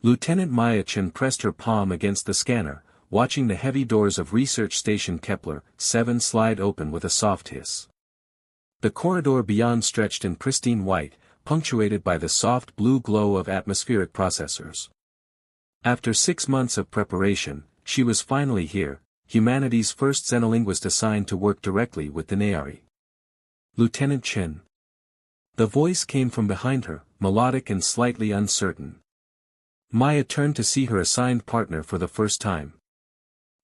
Lieutenant Maya Chen pressed her palm against the scanner, watching the heavy doors of Research Station Kepler 7 slide open with a soft hiss. The corridor beyond stretched in pristine white, punctuated by the soft blue glow of atmospheric processors. After 6 months of preparation, she was finally here, humanity's first xenolinguist assigned to work directly with the Nayari. Lieutenant Chen. The voice came from behind her, melodic and slightly uncertain. Maya turned to see her assigned partner for the first time.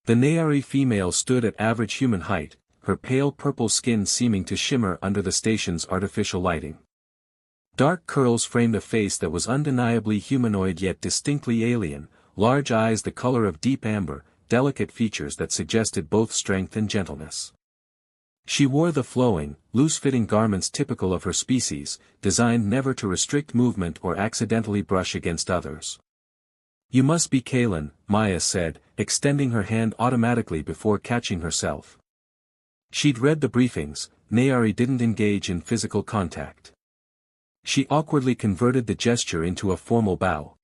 The Nayari female stood at average human height, her pale purple skin seeming to shimmer under the station's artificial lighting. Dark curls framed a face that was undeniably humanoid yet distinctly alien, large eyes the color of deep amber, delicate features that suggested both strength and gentleness. She wore the flowing, loose-fitting garments typical of her species, designed never to restrict movement or accidentally brush against others. "You must be Kaylin," Maya said, extending her hand automatically before catching herself. She'd read the briefings, Nayari didn't engage in physical contact. She awkwardly converted the gesture into a formal bow.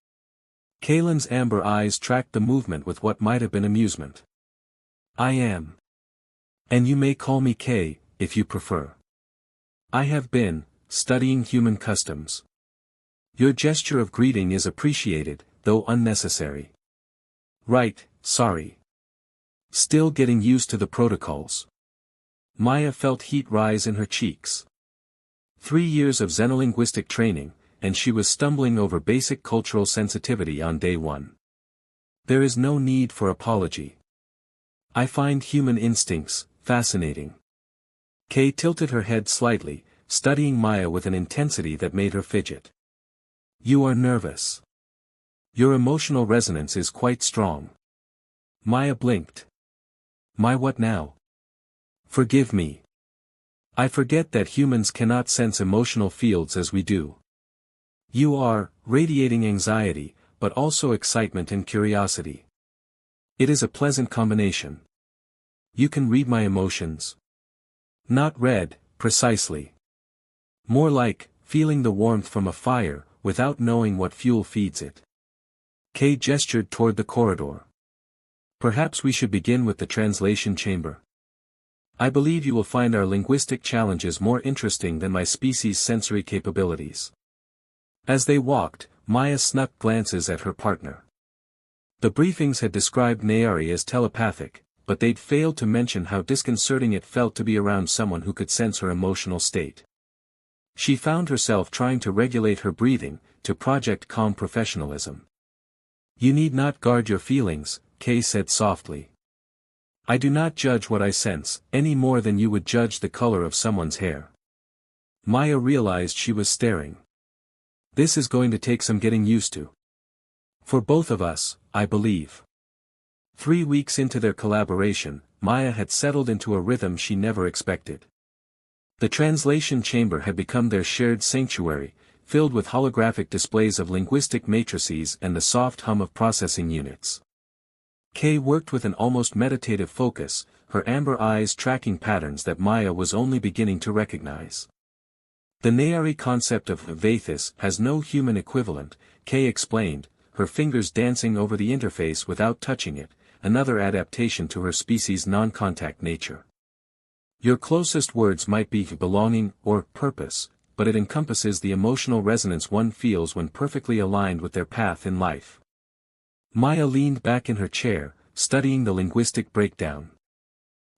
Kaylin's amber eyes tracked the movement with what might have been amusement. "I am. And you may call me Kay, if you prefer. I have been studying human customs. Your gesture of greeting is appreciated, though unnecessary." "Right, sorry. Still getting used to the protocols." Maya felt heat rise in her cheeks. 3 years of xenolinguistic training, and she was stumbling over basic cultural sensitivity on day 1. "There is no need for apology. I find human instincts fascinating." Kay tilted her head slightly, studying Maya with an intensity that made her fidget. "You are nervous. Your emotional resonance is quite strong." Maya blinked. "My what now?" "Forgive me. I forget that humans cannot sense emotional fields as we do. You are radiating anxiety, but also excitement and curiosity. It is a pleasant combination. You can read my emotions." "Not read, precisely. More like, feeling the warmth from a fire, without knowing what fuel feeds it." Kay gestured toward the corridor. "Perhaps we should begin with the translation chamber. I believe you will find our linguistic challenges more interesting than my species' sensory capabilities." As they walked, Maya snuck glances at her partner. The briefings had described Nayari as telepathic, but they'd failed to mention how disconcerting it felt to be around someone who could sense her emotional state. She found herself trying to regulate her breathing, to project calm professionalism. "You need not guard your feelings," Kay said softly. "I do not judge what I sense, any more than you would judge the color of someone's hair." Maya realized she was staring. "This is going to take some getting used to. For both of us, I believe." 3 weeks into their collaboration, Maya had settled into a rhythm she never expected. The translation chamber had become their shared sanctuary, filled with holographic displays of linguistic matrices and the soft hum of processing units. Kay worked with an almost meditative focus, her amber eyes tracking patterns that Maya was only beginning to recognize. The Nayari concept of Vathis has no human equivalent, Kay explained, her fingers dancing over the interface without touching it, another adaptation to her species' non-contact nature. Your closest words might be belonging or purpose, but it encompasses the emotional resonance one feels when perfectly aligned with their path in life. Maya leaned back in her chair, studying the linguistic breakdown.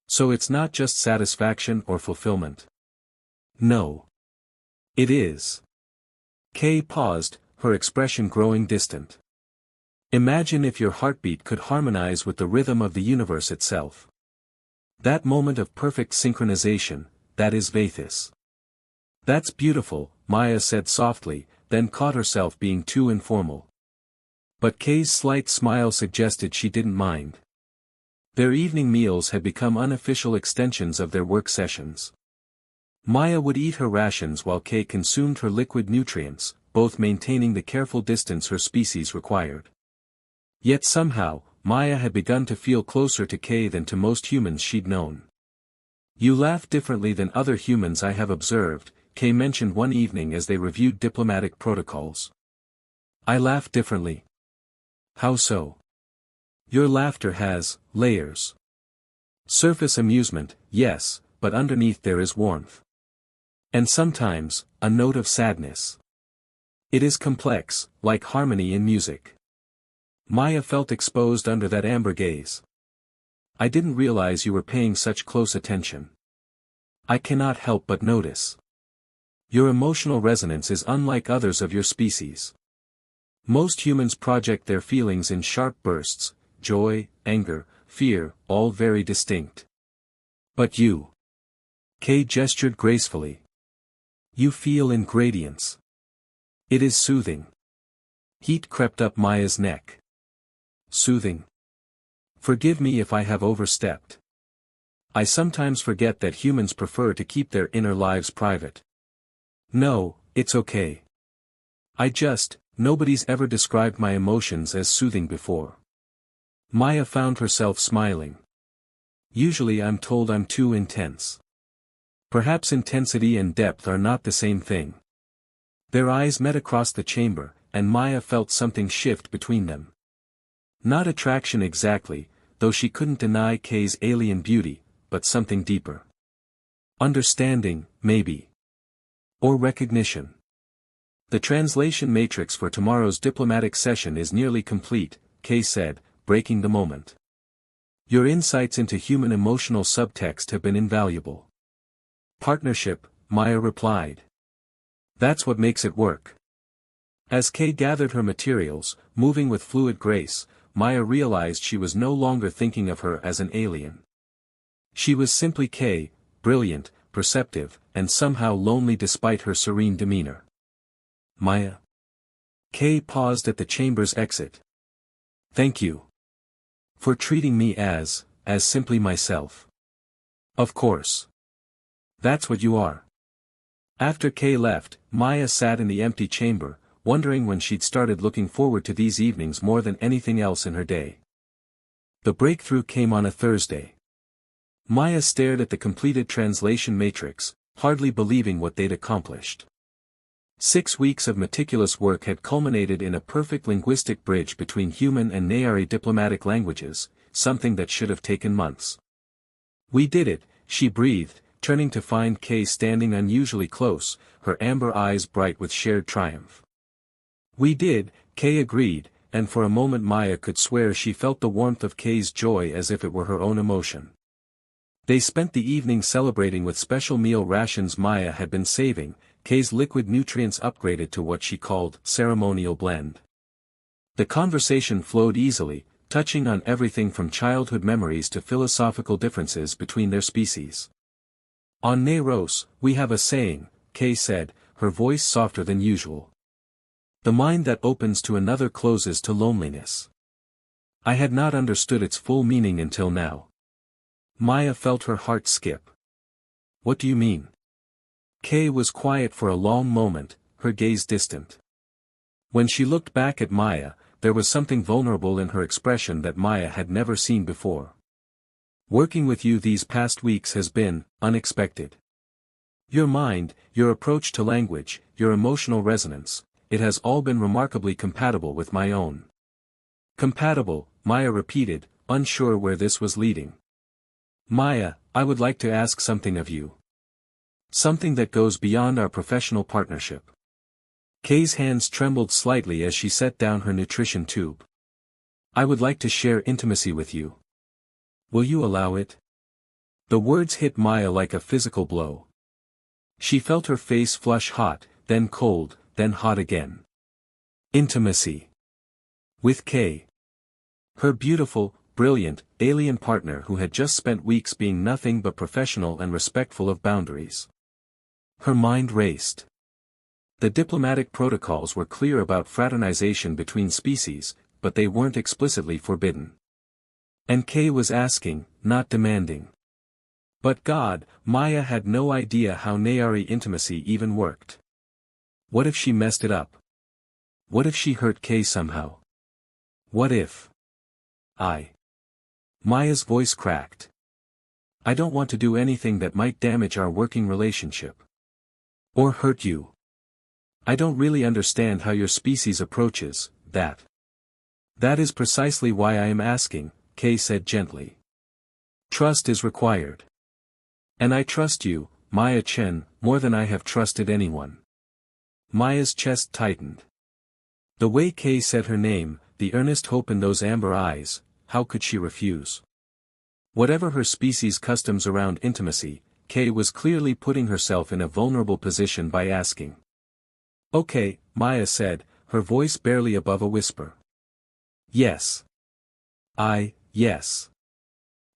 "So it's not just satisfaction or fulfillment." "No. It is." Kay paused, her expression growing distant. "Imagine if your heartbeat could harmonize with the rhythm of the universe itself. That moment of perfect synchronization, that is Vathis." "That's beautiful," Maya said softly, then caught herself being too informal. But Kay's slight smile suggested she didn't mind. Their evening meals had become unofficial extensions of their work sessions. Maya would eat her rations while Kay consumed her liquid nutrients, both maintaining the careful distance her species required. Yet somehow, Maya had begun to feel closer to Kay than to most humans she'd known. "You laugh differently than other humans I have observed," Kay mentioned one evening as they reviewed diplomatic protocols. "I laugh differently. How so? Your laughter has layers. Surface amusement, yes, but underneath there is warmth. And sometimes, a note of sadness. It is complex, like harmony in music. Maya felt exposed under that amber gaze. I didn't realize you were paying such close attention. I cannot help but notice. Your emotional resonance is unlike others of your species. Most humans project their feelings in sharp bursts, joy, anger, fear, all very distinct. But you. Kay gestured gracefully. You feel in gradients. It is soothing. Heat crept up Maya's neck. Soothing. Forgive me if I have overstepped. I sometimes forget that humans prefer to keep their inner lives private. No, it's okay. Nobody's ever described my emotions as soothing before. Maya found herself smiling. Usually I'm told I'm too intense. Perhaps intensity and depth are not the same thing. Their eyes met across the chamber, and Maya felt something shift between them. Not attraction exactly, though she couldn't deny Kay's alien beauty, but something deeper. Understanding, maybe. Or recognition. The translation matrix for tomorrow's diplomatic session is nearly complete, Kay said, breaking the moment. Your insights into human emotional subtext have been invaluable. Partnership, Maya replied. That's what makes it work. As Kay gathered her materials, moving with fluid grace, Maya realized she was no longer thinking of her as an alien. She was simply Kay, brilliant, perceptive, and somehow lonely despite her serene demeanor. Maya. Kay paused at the chamber's exit. Thank you. For treating me as simply myself. Of course. That's what you are. After Kay left, Maya sat in the empty chamber, wondering when she'd started looking forward to these evenings more than anything else in her day. The breakthrough came on a Thursday. Maya stared at the completed translation matrix, hardly believing what they'd accomplished. 6 weeks of meticulous work had culminated in a perfect linguistic bridge between human and Nayari diplomatic languages, something that should have taken months. We did it, she breathed, turning to find Kay standing unusually close, her amber eyes bright with shared triumph. We did, Kay agreed, and for a moment Maya could swear she felt the warmth of Kay's joy as if it were her own emotion. They spent the evening celebrating with special meal rations Maya had been saving, Kay's liquid nutrients upgraded to what she called ceremonial blend. The conversation flowed easily, touching on everything from childhood memories to philosophical differences between their species. On Nayros, we have a saying, Kay said, her voice softer than usual. The mind that opens to another closes to loneliness. I had not understood its full meaning until now. Maya felt her heart skip. What do you mean? Kay was quiet for a long moment, her gaze distant. When she looked back at Maya, there was something vulnerable in her expression that Maya had never seen before. Working with you these past weeks has been unexpected. Your mind, your approach to language, your emotional resonance, it has all been remarkably compatible with my own. Compatible, Maya repeated, unsure where this was leading. Maya, I would like to ask something of you. Something that goes beyond our professional partnership. Kay's hands trembled slightly as she set down her nutrition tube. I would like to share intimacy with you. Will you allow it? The words hit Maya like a physical blow. She felt her face flush hot, then cold, then hot again. Intimacy. With Kay. Her beautiful, brilliant, alien partner who had just spent weeks being nothing but professional and respectful of boundaries. Her mind raced. The diplomatic protocols were clear about fraternization between species, but they weren't explicitly forbidden. And Kay was asking, not demanding. But God, Maya had no idea how Nayari intimacy even worked. What if she messed it up? What if she hurt Kay somehow? What if... Maya's voice cracked. I don't want to do anything that might damage our working relationship. Or hurt you. I don't really understand how your species approaches that. That is precisely why I am asking, Kay said gently. Trust is required. And I trust you, Maya Chen, more than I have trusted anyone. Maya's chest tightened. The way Kay said her name, the earnest hope in those amber eyes, how could she refuse? Whatever her species' customs around intimacy, Kay was clearly putting herself in a vulnerable position by asking. Okay, Maya said, her voice barely above a whisper. Yes. Yes.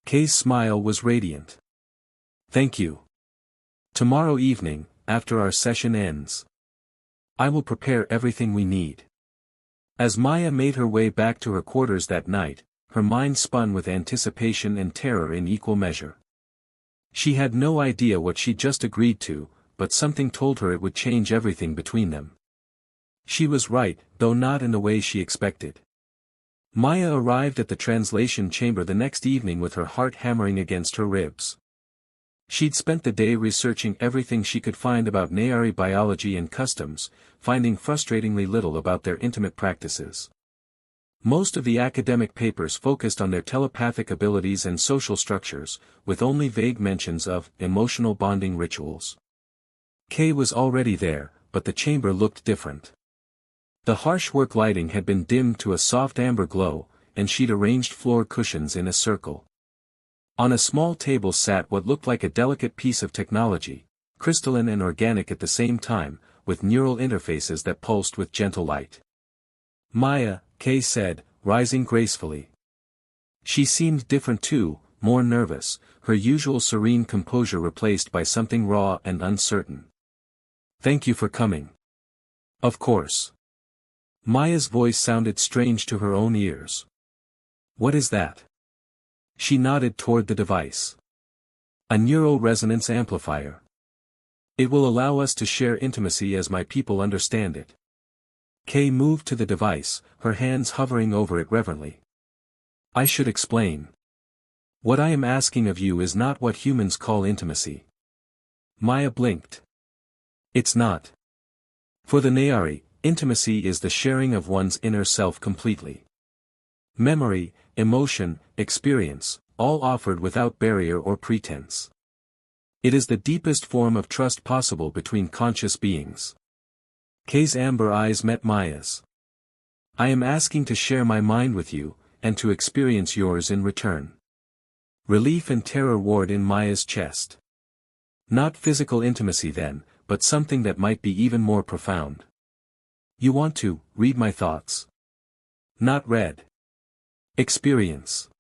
Kay's smile was radiant. Thank you. Tomorrow evening, after our session ends, I will prepare everything we need. As Maya made her way back to her quarters that night, her mind spun with anticipation and terror in equal measure. She had no idea what she'd just agreed to, but something told her it would change everything between them. She was right, though not in the way she expected. Maya arrived at the translation chamber the next evening with her heart hammering against her ribs. She'd spent the day researching everything she could find about Nayari biology and customs, finding frustratingly little about their intimate practices. Most of the academic papers focused on their telepathic abilities and social structures, with only vague mentions of emotional bonding rituals. Kay was already there, but the chamber looked different. The harsh work lighting had been dimmed to a soft amber glow, and she'd arranged floor cushions in a circle. On a small table sat what looked like a delicate piece of technology, crystalline and organic at the same time, with neural interfaces that pulsed with gentle light. Maya, Kay said, rising gracefully. She seemed different too, more nervous, her usual serene composure replaced by something raw and uncertain. Thank you for coming. Of course. Maya's voice sounded strange to her own ears. What is that? She nodded toward the device. A neural resonance amplifier. It will allow us to share intimacy as my people understand it. Kay moved to the device, her hands hovering over it reverently. I should explain. What I am asking of you is not what humans call intimacy. Maya blinked. It's not. For the Nayari, intimacy is the sharing of one's inner self completely. Memory, emotion, experience, all offered without barrier or pretense. It is the deepest form of trust possible between conscious beings. Kay's amber eyes met Maya's. I am asking to share my mind with you, and to experience yours in return. Relief and terror warred in Maya's chest. Not physical intimacy then, but something that might be even more profound. You want to read my thoughts? Not read. Experience.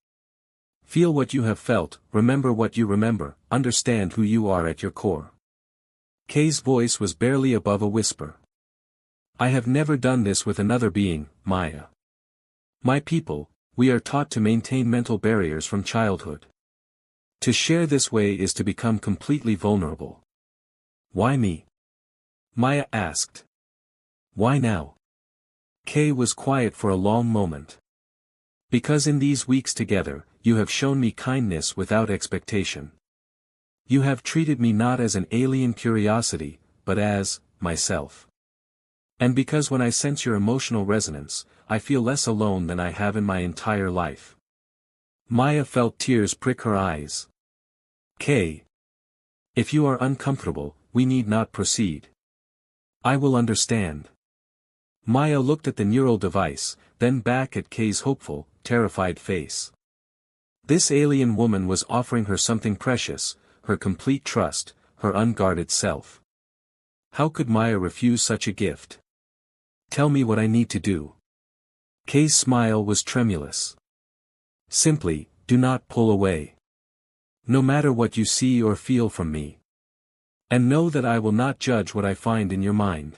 Feel what you have felt, remember what you remember, understand who you are at your core. Kay's voice was barely above a whisper. I have never done this with another being, Maya. My people, we are taught to maintain mental barriers from childhood. To share this way is to become completely vulnerable. Why me? Maya asked. Why now? Kay was quiet for a long moment. Because in these weeks together, you have shown me kindness without expectation. You have treated me not as an alien curiosity, but as myself. And because when I sense your emotional resonance, I feel less alone than I have in my entire life. Maya felt tears prick her eyes. Kay. If you are uncomfortable, we need not proceed. I will understand. Maya looked at the neural device, then back at Kay's hopeful, terrified face. This alien woman was offering her something precious, her complete trust, her unguarded self. How could Maya refuse such a gift? Tell me what I need to do. Kay's smile was tremulous. Simply, do not pull away. No matter what you see or feel from me. And know that I will not judge what I find in your mind.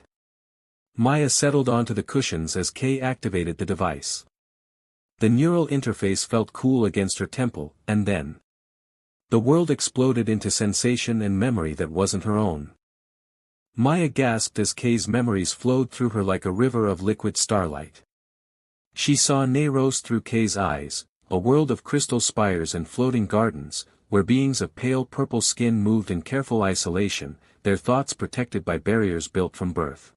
Maya settled onto the cushions as Kay activated the device. The neural interface felt cool against her temple, and then the world exploded into sensation and memory that wasn't her own. Maya gasped as Kay's memories flowed through her like a river of liquid starlight. She saw Nayros through Kay's eyes, a world of crystal spires and floating gardens, where beings of pale purple skin moved in careful isolation, their thoughts protected by barriers built from birth.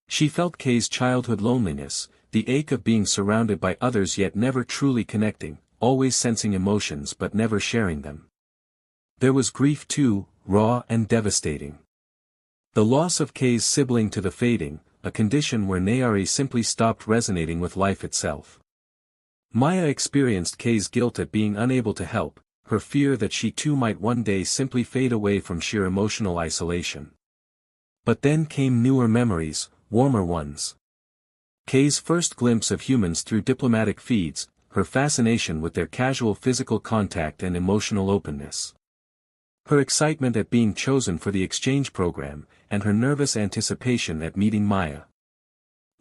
She felt Kay's childhood loneliness, the ache of being surrounded by others yet never truly connecting, always sensing emotions but never sharing them. There was grief too, raw and devastating. The loss of Kay's sibling to the fading, a condition where Nayari simply stopped resonating with life itself. Maya experienced Kay's guilt at being unable to help, her fear that she too might one day simply fade away from sheer emotional isolation. But then came newer memories, warmer ones. Kay's first glimpse of humans through diplomatic feeds, her fascination with their casual physical contact and emotional openness. Her excitement at being chosen for the exchange program, and her nervous anticipation at meeting Maya.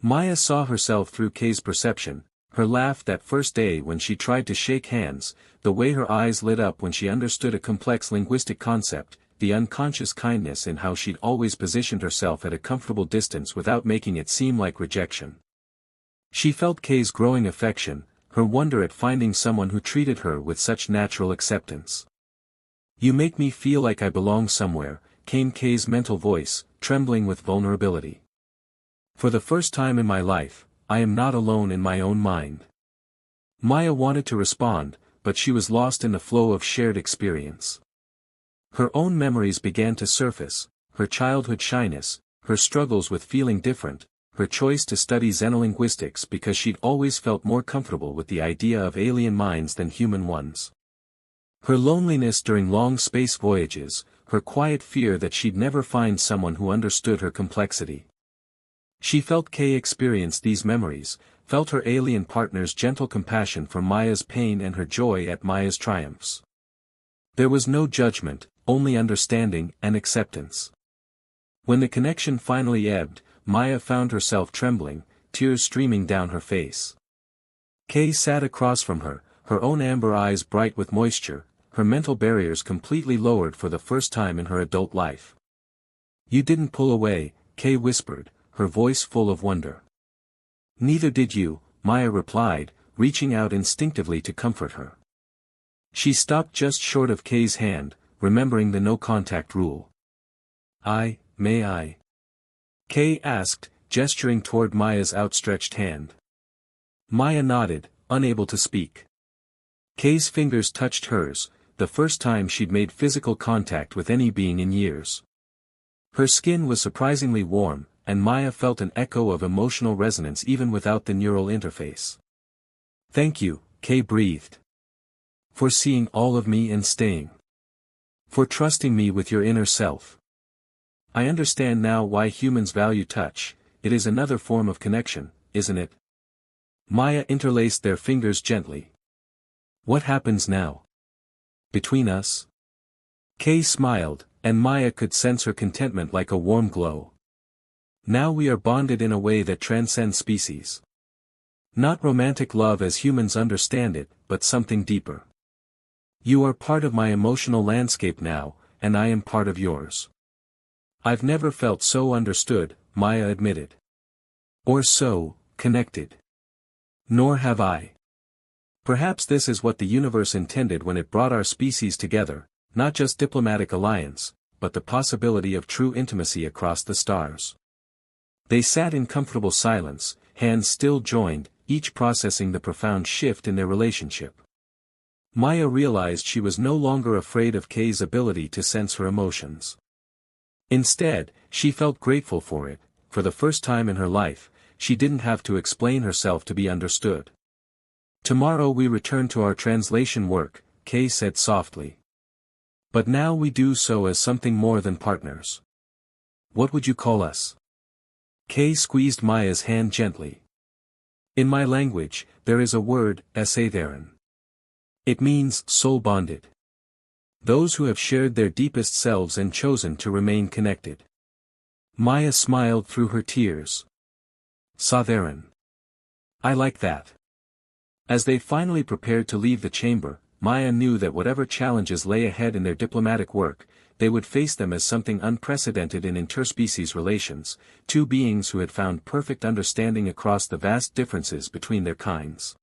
Maya saw herself through Kay's perception, her laugh that first day when she tried to shake hands, the way her eyes lit up when she understood a complex linguistic concept, the unconscious kindness in how she'd always positioned herself at a comfortable distance without making it seem like rejection. She felt Kay's growing affection, her wonder at finding someone who treated her with such natural acceptance. "You make me feel like I belong somewhere," came Kay's mental voice, trembling with vulnerability. "For the first time in my life, I am not alone in my own mind." Maya wanted to respond, but she was lost in the flow of shared experience. Her own memories began to surface, her childhood shyness, her struggles with feeling different, her choice to study xenolinguistics because she'd always felt more comfortable with the idea of alien minds than human ones. Her loneliness during long space voyages, her quiet fear that she'd never find someone who understood her complexity. She felt Kay experienced these memories, felt her alien partner's gentle compassion for Maya's pain and her joy at Maya's triumphs. There was no judgment, only understanding and acceptance. When the connection finally ebbed, Maya found herself trembling, tears streaming down her face. Kay sat across from her, her own amber eyes bright with moisture, her mental barriers completely lowered for the first time in her adult life. "You didn't pull away," Kay whispered, her voice full of wonder. "Neither did you," Maya replied, reaching out instinctively to comfort her. She stopped just short of Kay's hand, remembering the no-contact rule. May I?" Kay asked, gesturing toward Maya's outstretched hand. Maya nodded, unable to speak. Kay's fingers touched hers, the first time she'd made physical contact with any being in years. Her skin was surprisingly warm, and Maya felt an echo of emotional resonance even without the neural interface. "Thank you," Kay breathed. "For seeing all of me and staying. For trusting me with your inner self. I understand now why humans value touch, it is another form of connection, isn't it?" Maya interlaced their fingers gently. "What happens now? Between us?" Kay smiled, and Maya could sense her contentment like a warm glow. "Now we are bonded in a way that transcends species. Not romantic love as humans understand it, but something deeper. You are part of my emotional landscape now, and I am part of yours." "I've never felt so understood," Maya admitted. "Or so connected." "Nor have I. Perhaps this is what the universe intended when it brought our species together, not just diplomatic alliance, but the possibility of true intimacy across the stars." They sat in comfortable silence, hands still joined, each processing the profound shift in their relationship. Maya realized she was no longer afraid of Kay's ability to sense her emotions. Instead, she felt grateful for it. For the first time in her life, she didn't have to explain herself to be understood. "Tomorrow we return to our translation work," Kay said softly. "But now we do so as something more than partners. What would you call us?" Kay squeezed Maya's hand gently. "In my language, there is a word, esatherin. It means soul-bonded. Those who have shared their deepest selves and chosen to remain connected." Maya smiled through her tears. "Satherin. I like that." As they finally prepared to leave the chamber, Maya knew that whatever challenges lay ahead in their diplomatic work, they would face them as something unprecedented in interspecies relations, two beings who had found perfect understanding across the vast differences between their kinds.